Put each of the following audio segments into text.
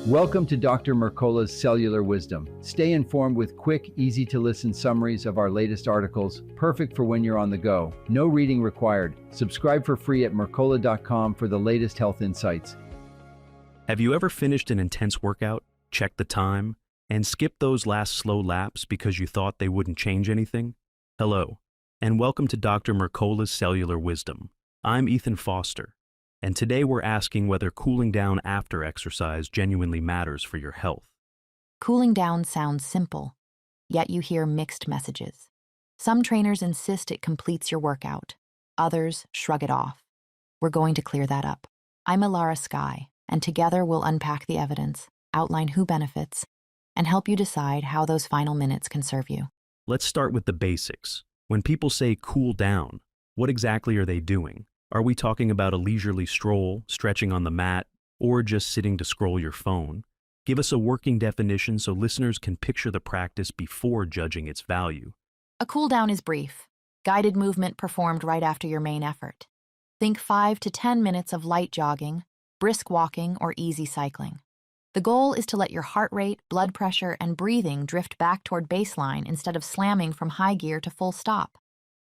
Welcome to Dr. Mercola's Cellular Wisdom. Stay informed with quick, easy-to-listen summaries of our latest articles, perfect for when you're on the go. No reading required. Subscribe for free at mercola.com for the latest health insights. Have you ever finished an intense workout, checked the time, and skipped those last slow laps because you thought they wouldn't change anything? Hello, and welcome to Dr. Mercola's Cellular Wisdom. I'm Ethan Foster, and today we're asking whether cooling down after exercise genuinely matters for your health. Cooling down sounds simple, yet you hear mixed messages. Some trainers insist it completes your workout. Others shrug it off. We're going to clear that up. I'm Alara Skye, and together we'll unpack the evidence, outline who benefits, and help you decide how those final minutes can serve you. Let's start with the basics. When people say cool down, what exactly are they doing? Are we talking about a leisurely stroll, stretching on the mat, or just sitting to scroll your phone? Give us a working definition so listeners can picture the practice before judging its value. A cool down is brief, guided movement performed right after your main effort. Think 5 to 10 minutes of light jogging, brisk walking, or easy cycling. The goal is to let your heart rate, blood pressure, and breathing drift back toward baseline instead of slamming from high gear to full stop.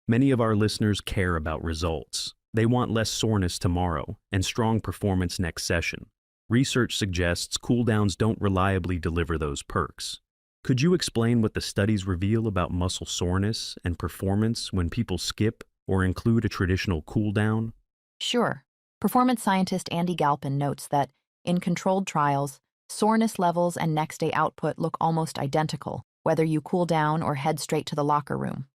Many of our listeners care about results. They want less soreness tomorrow and strong performance next session. Research suggests cooldowns don't reliably deliver those perks. Could you explain what the studies reveal about muscle soreness and performance when people skip or include a traditional cooldown? Sure. Performance scientist Andy Galpin notes that, in controlled trials, soreness levels and next-day output look almost identical, whether you cool down or head straight to the locker room.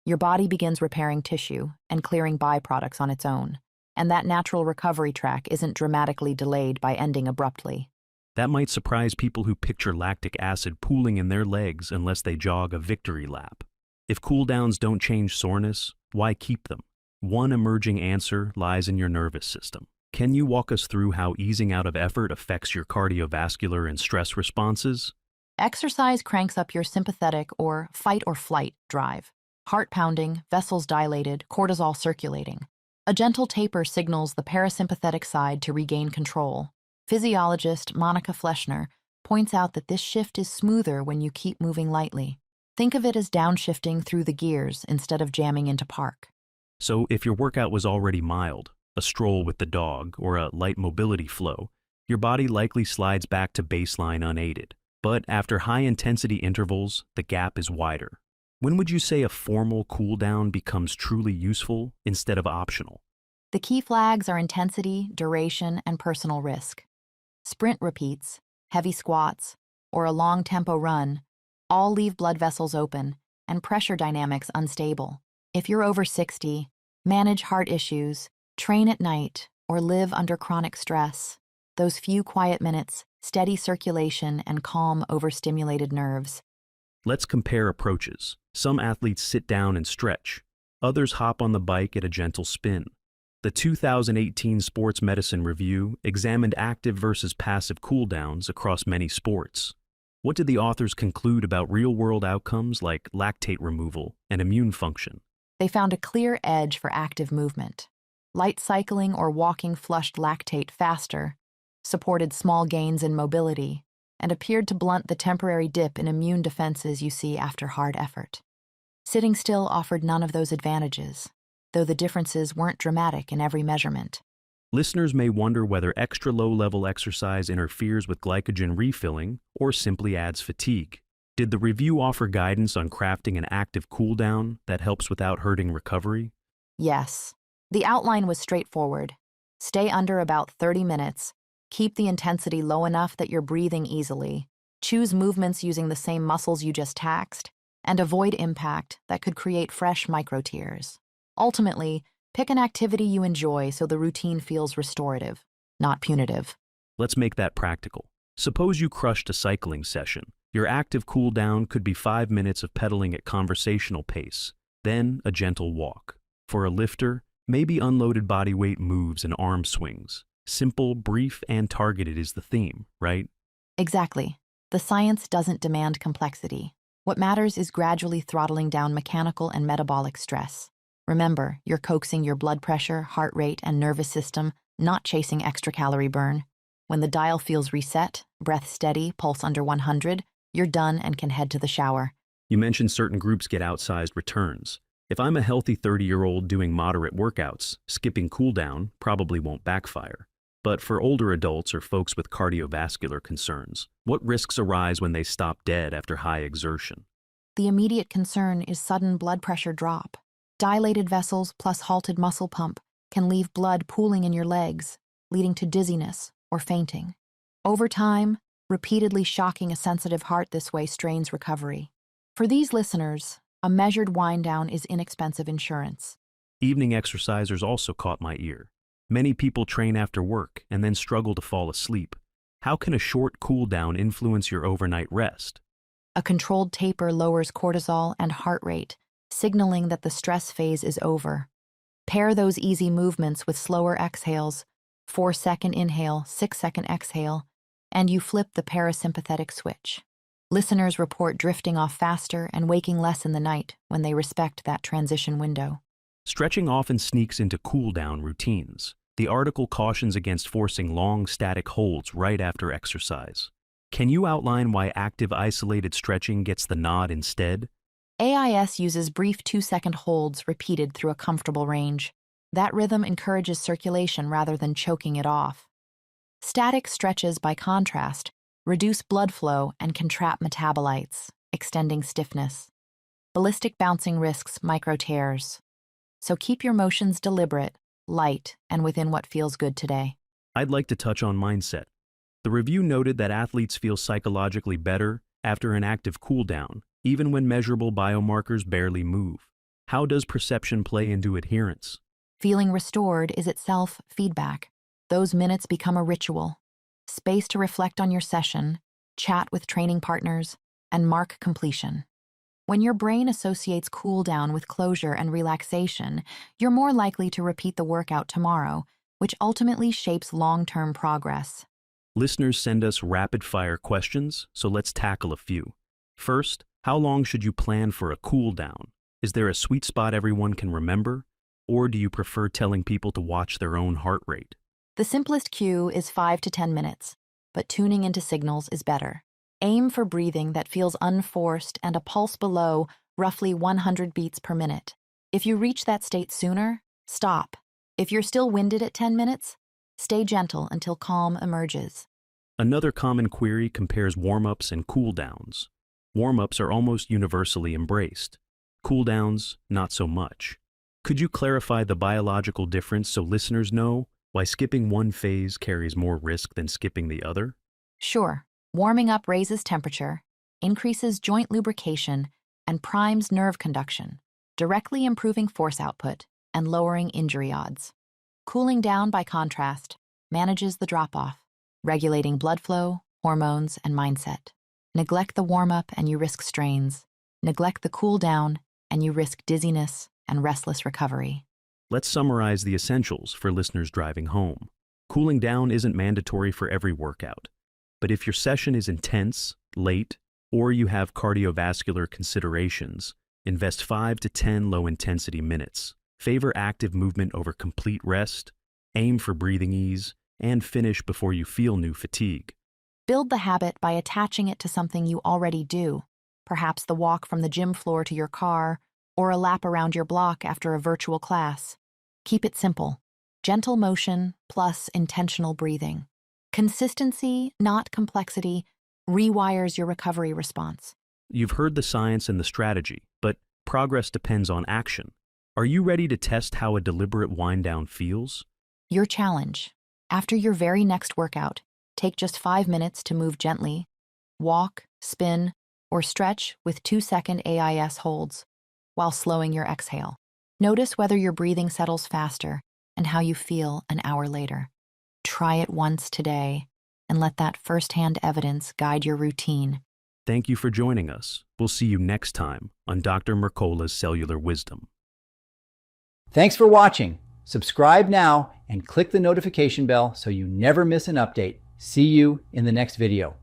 Your body begins repairing tissue and clearing byproducts on its own, and that natural recovery track isn't dramatically delayed by ending abruptly. That might surprise people who picture lactic acid pooling in their legs unless they jog a victory lap. If cooldowns don't change soreness, why keep them? One emerging answer lies in your nervous system. Can you walk us through how easing out of effort affects your cardiovascular and stress responses? Exercise cranks up your sympathetic or fight or flight drive. Heart pounding, vessels dilated, cortisol circulating. A gentle taper signals the parasympathetic side to regain control. Physiologist Monica Fleschner points out that this shift is smoother when you keep moving lightly. Think of it as downshifting through the gears instead of jamming into park. So if your workout was already mild, a stroll with the dog, or a light mobility flow, your body likely slides back to baseline unaided. But after high-intensity intervals, the gap is wider. When would you say a formal cooldown becomes truly useful instead of optional? The key flags are intensity, duration, and personal risk. Sprint repeats, heavy squats, or a long tempo run all leave blood vessels open and pressure dynamics unstable. If you're over 60, manage heart issues, train at night, or live under chronic stress, those few quiet minutes, steady circulation, and calm overstimulated nerves. Let's compare approaches. Some athletes sit down and stretch. Others hop on the bike at a gentle spin. The 2018 Sports Medicine Review examined active versus passive cooldowns across many sports. What did the authors conclude about real-world outcomes like lactate removal and immune function? They found a clear edge for active movement. Light cycling or walking flushed lactate faster, supported small gains in mobility, and appeared to blunt the temporary dip in immune defenses you see after hard effort. Sitting still offered none of those advantages, though the differences weren't dramatic in every measurement. Listeners may wonder whether extra low-level exercise interferes with glycogen refilling or simply adds fatigue. Did the review offer guidance on crafting an active cooldown that helps without hurting recovery? Yes. The outline was straightforward. Stay under about 30 minutes. Keep the intensity low enough that you're breathing easily. Choose movements using the same muscles you just taxed, and avoid impact that could create fresh micro-tears. Ultimately, pick an activity you enjoy so the routine feels restorative, not punitive. Let's make that practical. Suppose you crushed a cycling session. Your active cool-down could be 5 minutes of pedaling at conversational pace, then a gentle walk. For a lifter, maybe unloaded bodyweight moves and arm swings. Simple, brief, and targeted is the theme, right? Exactly. The science doesn't demand complexity. What matters is gradually throttling down mechanical and metabolic stress. Remember, you're coaxing your blood pressure, heart rate, and nervous system, not chasing extra calorie burn. When the dial feels reset, breath steady, pulse under 100, you're done and can head to the shower. You mentioned certain groups get outsized returns. If I'm a healthy 30-year-old doing moderate workouts, skipping cooldown probably won't backfire. But for older adults or folks with cardiovascular concerns, what risks arise when they stop dead after high exertion? The immediate concern is sudden blood pressure drop. Dilated vessels plus halted muscle pump can leave blood pooling in your legs, leading to dizziness or fainting. Over time, repeatedly shocking a sensitive heart this way strains recovery. For these listeners, a measured wind-down is inexpensive insurance. Evening exercisers also caught my ear. Many people train after work and then struggle to fall asleep. How can a short cool down influence your overnight rest? A controlled taper lowers cortisol and heart rate, signaling that the stress phase is over. Pair those easy movements with slower exhales, 4-second inhale, 6-second exhale, and you flip the parasympathetic switch. Listeners report drifting off faster and waking less in the night when they respect that transition window. Stretching often sneaks into cool down routines. The article cautions against forcing long static holds right after exercise. Can you outline why active isolated stretching gets the nod instead? AIS uses brief 2-second holds repeated through a comfortable range. That rhythm encourages circulation rather than choking it off. Static stretches, by contrast, reduce blood flow and can trap metabolites, extending stiffness. Ballistic bouncing risks micro tears. So keep your motions deliberate, light, and within what feels good today. I'd like to touch on mindset. The review noted that athletes feel psychologically better after an active cool down, even when measurable biomarkers barely move. How does perception play into adherence? Feeling restored is itself feedback. Those minutes become a ritual. Space to reflect on your session, chat with training partners, and mark completion. When your brain associates cool down with closure and relaxation, you're more likely to repeat the workout tomorrow, which ultimately shapes long-term progress. Listeners send us rapid-fire questions, so let's tackle a few. First, how long should you plan for a cool down? Is there a sweet spot everyone can remember? Or do you prefer telling people to watch their own heart rate? The simplest cue is 5 to 10 minutes, but tuning into signals is better. Aim for breathing that feels unforced and a pulse below roughly 100 beats per minute. If you reach that state sooner, stop. If you're still winded at 10 minutes, stay gentle until calm emerges. Another common query compares warm-ups and cool-downs. Warm-ups are almost universally embraced. Cool-downs, not so much. Could you clarify the biological difference so listeners know why skipping one phase carries more risk than skipping the other? Sure, warming up raises temperature, increases joint lubrication, and primes nerve conduction, directly improving force output and lowering injury odds. Cooling down, by contrast, manages the drop-off, regulating blood flow, hormones, and mindset. Neglect the warm-up and you risk strains. Neglect the cool-down and you risk dizziness and restless recovery. Let's summarize the essentials for listeners driving home. Cooling down isn't mandatory for every workout, but if your session is intense, late, or you have cardiovascular considerations, invest 5 to 10 low-intensity minutes. Favor active movement over complete rest, aim for breathing ease, and finish before you feel new fatigue. Build the habit by attaching it to something you already do, perhaps the walk from the gym floor to your car, or a lap around your block after a virtual class. Keep it simple. Gentle motion plus intentional breathing. Consistency, not complexity, rewires your recovery response. You've heard the science and the strategy, but progress depends on action. Are you ready to test how a deliberate wind-down feels? Your challenge. After your very next workout, take just 5 minutes to move gently. Walk, spin, or stretch with 2-second AIS holds while slowing your exhale. Notice whether your breathing settles faster and how you feel an hour later. Try it once today and let that firsthand evidence guide your routine. Thank you for joining us. We'll see you next time on Dr. Mercola's Cellular Wisdom. Thanks for watching. Subscribe now and click the notification bell so you never miss an update. See you in the next video.